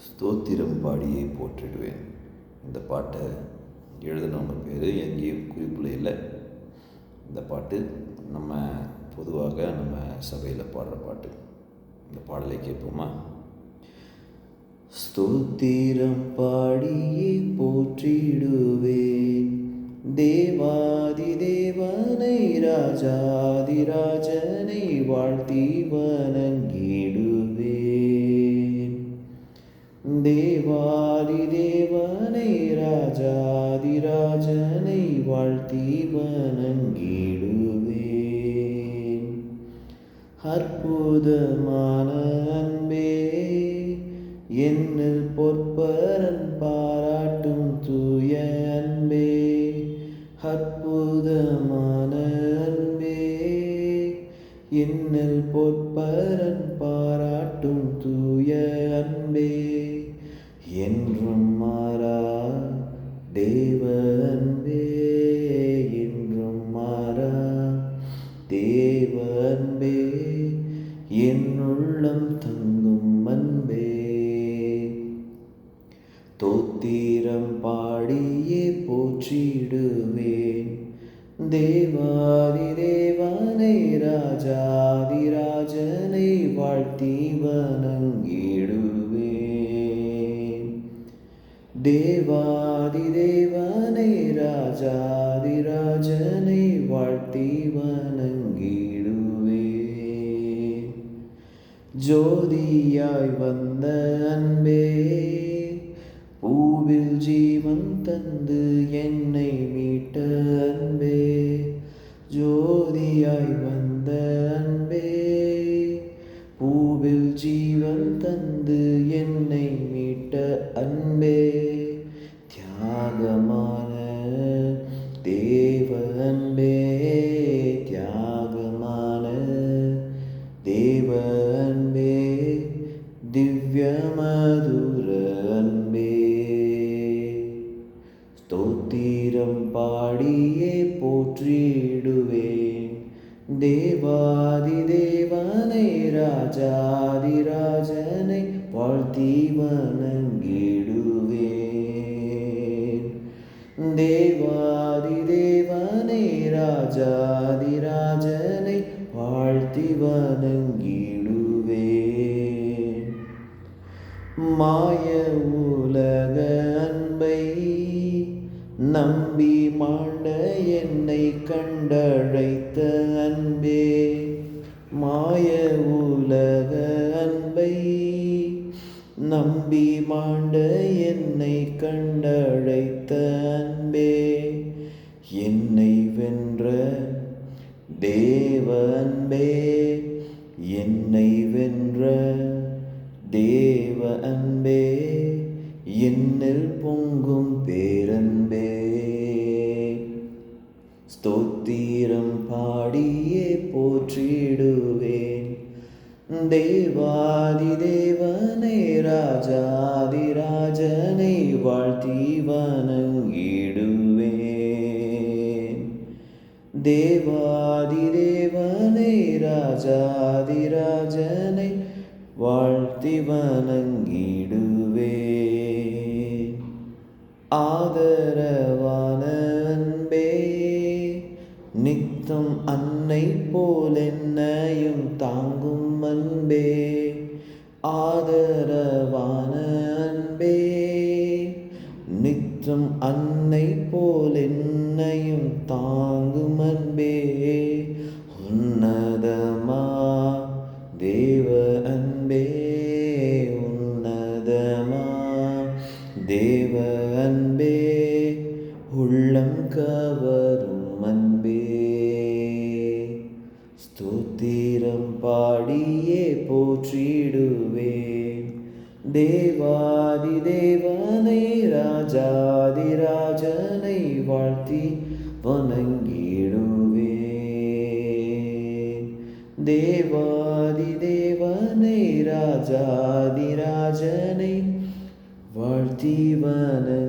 ஸ்தோத்திரம் பாடியே போற்றிடுவேன். இந்த பாட்டை எழுதினவங்க பேர் எங்கேயும் குறிப்பில் இல்லை. இந்த பாட்டு நம்ம பொதுவாக நம்ம சபையில் பாடுற பாட்டு. இந்த பாடலை கேட்போமா? ஸ்தோத்திரம் பாடியே போற்றிடுவேன் தேவாதி தேவனை ராஜாதி ராஜனை வாழ்த்தி வணங்கிடுவேன். தேவாதி தேவனை ராஜாதி ராஜனை வாழ்த்தி வணங்கிடுவேன். அற்புதமான அன்பே என்னில் பொற்பரன் பாராட்டும் தூய அன்பே, அற்புதமான அன்பே என்னில் பொற்பரன் பாராட்டும் தூய அன்பே, என்றும் மாறா தேவ அன்பே, என்றும் மாறா தேவ அன்பே, என் உள்ளம் தங்கும் அன்பே. தோத்திரம் பாடியே போற்றிடுவேன் தேவாதி தேவனை ராஜாதி ராஜனை வாழ்த்தி வணங்கிடுவேன். தேவாதி தேவனை ராஜாதி ராஜனை வாழ்த்தி வணங்கிடுவேன். ஜோதியாய் வந்த அன்பே, பூவில் ஜீவன் தந்து என்னை மீட்ட அன்பே, ஜோதியாய் வந்த அன்பே, பூவில் ஜீவன் தந்து என்னை மீட்ட அன்பே, தியாகமான தேவ அன்பே, தியாகமான தேவ அன்பே, திவ்ய மதுர அன்பே. ஸ்தோத்திரம் பாடியே போற்றிடுவேன் தேவாதி தேவனை ராஜாதி ராஜனை வாழ்த்தி வணங்கிடுவேன். தேவாதி தேவனை ராஜாதி ராஜனை வாழ்த்தி வணங்கிடுவேன். மாய உலக அன்பை நம்பி மாண்ட என்னை கண்டழைத்த அன்பே, மாய உலக அன்பை நம்பி மாண்ட என்னை கண்டழைத்த அன்பே, என்னை வென்ற தேவ அன்பே, என்னை வென்ற தேவ அன்பே, என்னில் பொங்கும் பேரன்பே. ஸ்தோத்திரம் பாடியே போற்றிடுவேன் தேவாதி தேவனை ராஜாதி ராஜனை வாழ்த்தி வணங்கிடுவேன். தேவாதி தேவனை ராஜாதி ராஜனை வாழ்த்தி வணங்கிடுவேன். ஆதரவான அன்பே, நித்தம் அன்னை போல் என்னையும் தாங்கும் அன்பே, ஆதரவான அன்பே, நித்தம் அன்னை போல் என்னையும் தாங்கும் அன்பே, உன்னதமா தேவ அன்பே, உன்னதமா தேவ அன்பே, உள்ளம் கவரும் அன்பே. ஸ்தோத்திரம் பாடியே போற்றிடுவேன் தேவாதி தேவனை ராஜாதி ராஜனை வாழ்த்தி வணங்கிடுவேன். தேவாதி தேவனை ராஜாதி ராஜனை வாழ்த்தி வணங்கிடுவேன்.